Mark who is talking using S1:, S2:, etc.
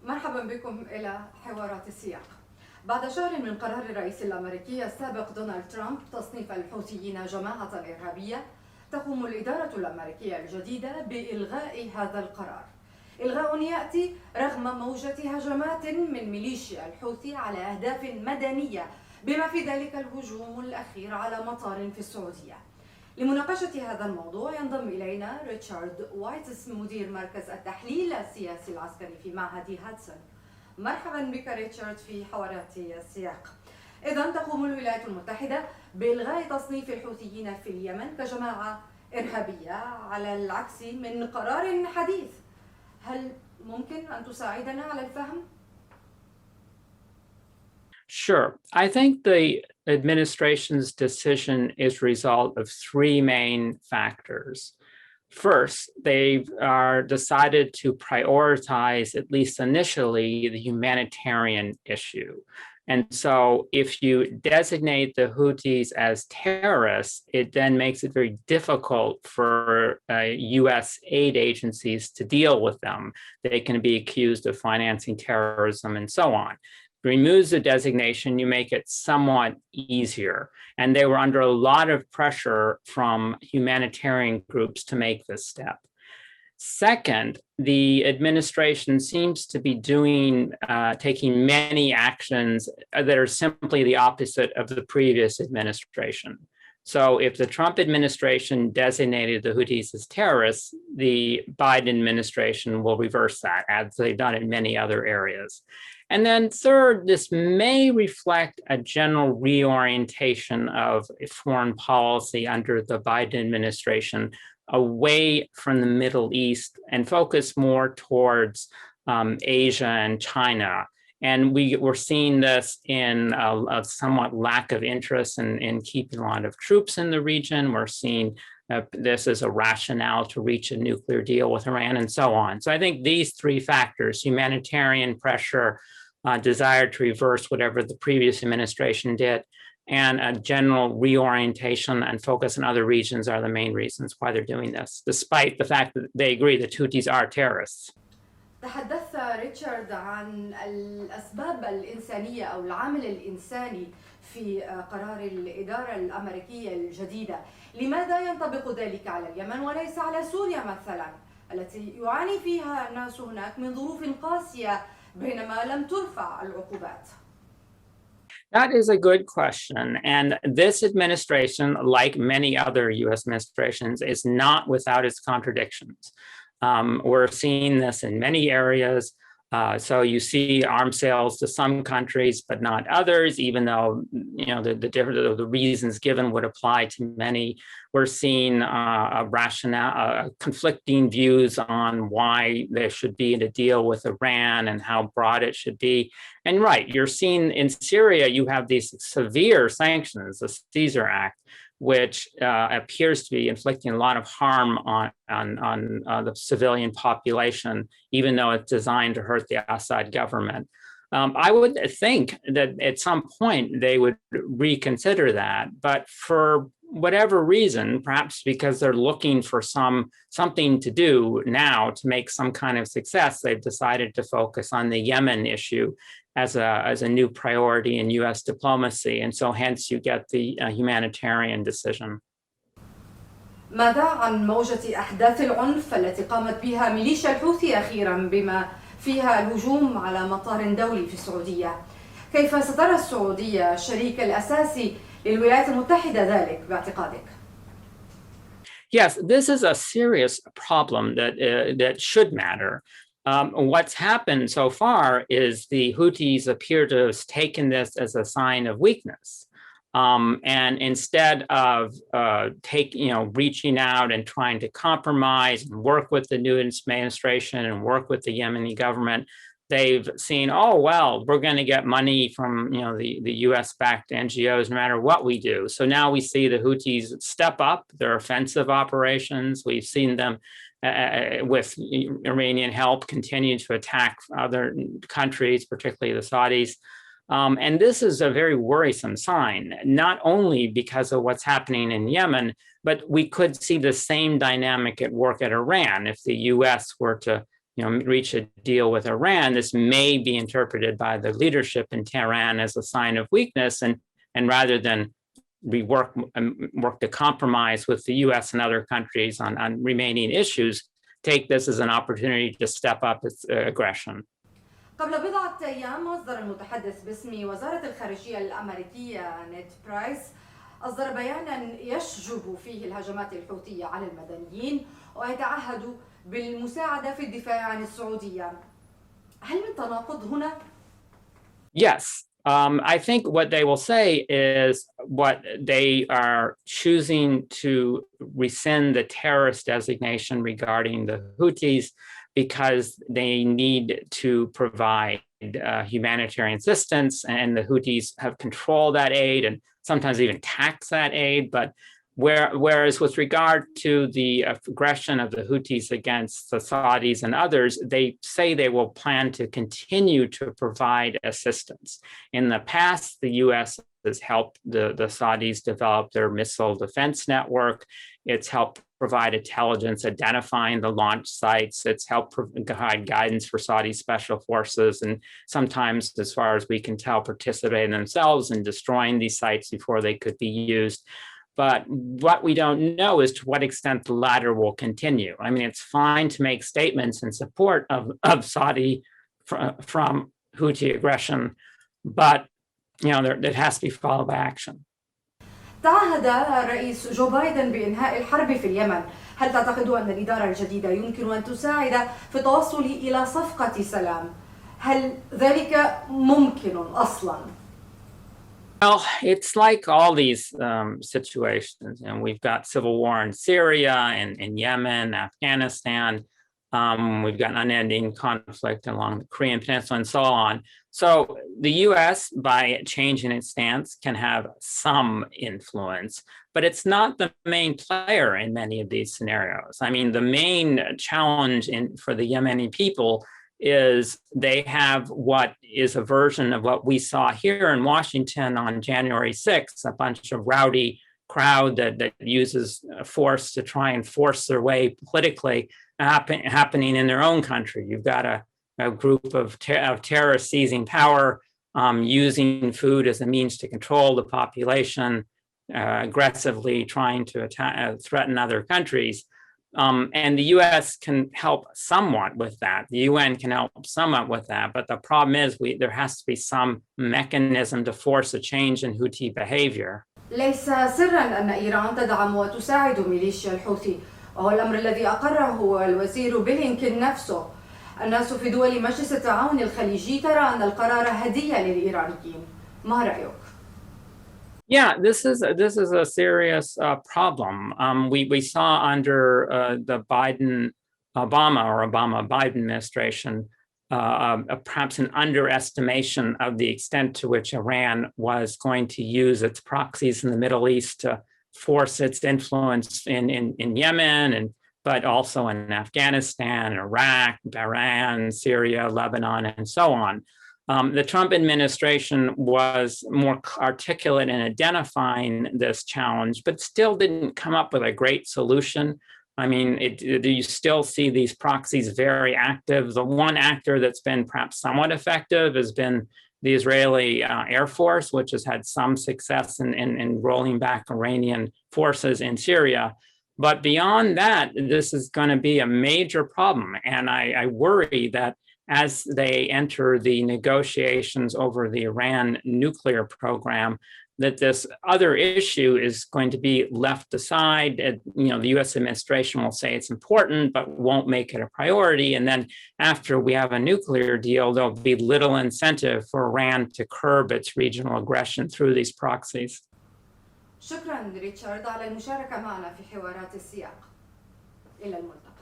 S1: مرحبا بكم إلى حوارات السياق. بعد شهر من قرار الرئيس الأمريكي السابق دونالد ترامب تصنيف الحوثيين جماعة إرهابية، تقوم الإدارة الأمريكية الجديدة بإلغاء هذا القرار. إلغاء يأتي رغم موجة هجمات من ميليشيا الحوثي على أهداف مدنية، بما في ذلك الهجوم الأخير على مطار في السعودية. لمناقشة هذا الموضوع ينضم إلينا ريتشارد وايتز، مدير مركز التحليل السياسي العسكري في معهد هادسون. مرحبا بك ريتشارد في حوارات السياق. إذن تقوم الولايات المتحدة بإلغاء تصنيف الحوثيين في اليمن كجماعة إرهابية على العكس من قرار حديث. هل ممكن أن تساعدنا على الفهم؟
S2: Sure. I think the administration's decision is a result of three main factors. First, they are decided to prioritize, at least initially, the humanitarian issue. And so if you designate the Houthis as terrorists, it then makes it very difficult for US aid agencies to deal with them. They can be accused of financing terrorism and so on. Removes the designation, you make it somewhat easier. And they were under a lot of pressure from humanitarian groups to make this step. Second, the administration seems to be taking many actions that are simply the opposite of the previous administration. So if the Trump administration designated the Houthis as terrorists, the Biden administration will reverse that, as they've done in many other areas. And then third, this may reflect a general reorientation of foreign policy under the Biden administration away from the Middle East and focus more towards Asia and China. And we're seeing this in a somewhat lack of interest in keeping a lot of troops in the region. We're seeing this as a rationale to reach a nuclear deal with Iran and so on. So I think these three factors, humanitarian pressure, desire to reverse whatever the previous administration did, and a general reorientation and focus on other regions are the main reasons why they're doing this, despite the fact that they agree that Houthis are terrorists.
S1: تحدث ريتشارد عن الأسباب الإنسانية أو العامل الإنساني في قرار الإدارة الأمريكية الجديدة. لماذا ينطبق ذلك على اليمن وليس على سوريا مثلا، التي يعاني فيها الناس هناك من ظروف قاسية بينما لم ترفع العقوبات؟
S2: That is a good question. And this administration, like many other US administrations, is not without its contradictions. We're seeing this in many areas. So you see arms sales to some countries, but not others, even though the reasons given would apply to many. We're seeing conflicting views on why there should be a deal with Iran and how broad it should be. And right, you're seeing in Syria, you have these severe sanctions, the Caesar Act, which appears to be inflicting a lot of harm on the civilian population, even though it's designed to hurt the Assad government. I would think that at some point they would reconsider that, but for whatever reason, perhaps because they're looking for something to do now to make some kind of success, they've decided to focus on the Yemen issue as a new priority in US diplomacy. And so hence you get the humanitarian decision.
S1: ماذا عن موجة أحداث العنف التي قامت بها ميليشيا الحوثي أخيرا بما فيها الهجوم على مطار دولي في السعودية؟ كيف سترى السعودية الشريك الأساسي للولايات المتحدة ذلك باعتقادك؟
S2: Yes, this is a serious problem that should matter. What's happened so far is the Houthis appear to have taken this as a sign of weakness. And instead of reaching out and trying to compromise and work with the new administration and work with the Yemeni government, they've seen, oh, well, we're going to get money from the US-backed NGOs no matter what we do. So now we see the Houthis step up their offensive operations. We've seen them with Iranian help continue to attack other countries, particularly the Saudis. And this is a very worrisome sign, not only because of what's happening in Yemen, but we could see the same dynamic at work at Iran if the US were to reach a deal with Iran, this may be interpreted by the leadership in Tehran as a sign of weakness, and rather than work to compromise with the US and other countries on remaining issues, take this as an opportunity to step up its aggression.
S1: قبل بضعة أيام أصدر المتحدث باسم وزارة الخارجية الأمريكية نيد برايس أصدر بيانا يشجب فيه الهجمات الحوثية على المدنيين ويتعهد بالمساعدة في الدفاع عن السعودية. هل من تناقض هنا؟
S2: Yes. I think what they will say is what they are choosing to rescind the terrorist designation regarding the Houthis because they need to provide humanitarian assistance, and the Houthis have controlled that aid and sometimes even tax that aid. But whereas with regard to the aggression of the Houthis against the Saudis and others, they say they will plan to continue to provide assistance. In the past, the US has helped the Saudis develop their missile defense network. It's helped provide intelligence identifying the launch sites. It's helped provide guidance for Saudi special forces, and sometimes, as far as we can tell, participating themselves in destroying these sites before they could be used. But what we don't know is to what extent the latter will continue. I mean, it's fine to make statements in support of Saudi from Houthi aggression, but there has to be followed by action.
S1: تعهد الرئيس جو بايدن بإنهاء الحرب في اليمن. هل تعتقد أن الإدارة الجديدة يمكن أن تساعد في التوصل إلى صفقة سلام؟ هل ذلك ممكن أصلاً؟
S2: Well, it's like all these situations. We've got civil war in Syria and in Yemen, Afghanistan. We've got unending conflict along the Korean Peninsula and so on. So the US, by changing its stance, can have some influence, but it's not the main player in many of these scenarios. I mean, the main challenge for the Yemeni people is they have what is a version of what we saw here in Washington on January 6th, a bunch of rowdy crowd that uses force to try and force their way politically happening in their own country. You've got a group of terrorists seizing power, using food as a means to control the population, aggressively trying to threaten other countries. And the US can help somewhat with that. The UN can help somewhat with that. But the problem is there has to be some mechanism to force a change in Houthi behavior.
S1: ليس سرا أن إيران تدعم وتساعد ميليشيا الحوثي، وهو الأمر الذي أقره الوزير بلينكن نفسه. الناس في دول مجلس التعاون الخليجي ترى أن القرار هدية للإيرانيين. ما رأيك؟
S2: Yeah, this is a serious problem. We saw under the Obama-Biden administration perhaps an underestimation of the extent to which Iran was going to use its proxies in the Middle East to force its influence in Yemen, but also in Afghanistan, Iraq, Iran, Syria, Lebanon, and so on. The Trump administration was more articulate in identifying this challenge, but still didn't come up with a great solution. I mean, you still see these proxies very active. The one actor that's been perhaps somewhat effective has been the Israeli Air Force, which has had some success in rolling back Iranian forces in Syria. But beyond that, this is going to be a major problem. And I worry that as they enter the negotiations over the Iran nuclear program, that this other issue is going to be left aside. The US administration will say it's important, but won't make it a priority. And then after we have a nuclear deal, there'll be little incentive for Iran to curb its regional aggression through these proxies.
S1: شكرا ريتشارد على المشاركة معنا في حوارات السياق. إلى الملتقى.